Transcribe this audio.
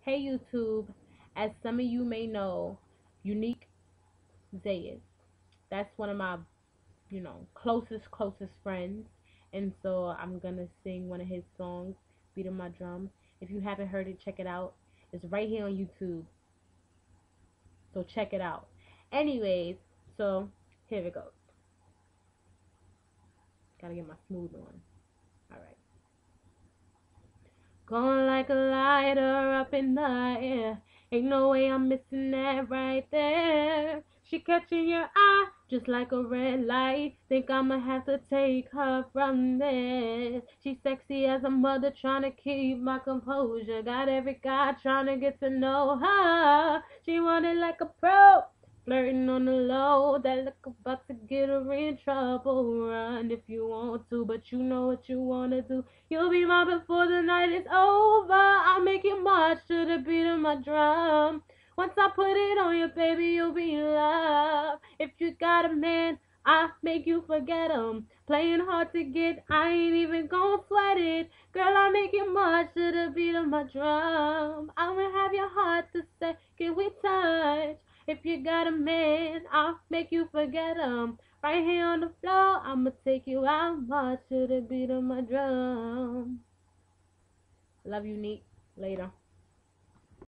Hey YouTube, as some of you may know, Unique Zayas. That's one of my, closest friends. And so I'm gonna sing one of his songs, Beating My Drum. If you haven't heard it, check it out. It's right here on YouTube. So check it out. Anyways, so here it goes. Gotta get my smooth on. Alright. Gone like a lighter up in the air. Ain't no way I'm missing that right there. She catching your eye just like a red light. Think I'ma have to take her from there. She sexy as a mother trying to keep my composure. Got every guy trying to get to know her. She wanted like a pro. Flirting on the low, that look about to get her in trouble. Run if you want to, but you know what you wanna do. You'll be mine before the night is over. I'll make you march to the beat of my drum. Once I put it on you, baby, you'll be in love. If you got a man, I'll make you forget him. Playing hard to get, I ain't even gonna sweat it. Girl, I'll make you march to the beat of my drum. I'ma have your heart to say, can we touch? If you got a man, I'll make you forget him. Right here on the floor, I'ma take you out, march to the beat of my drum. Love you, Neat. Later.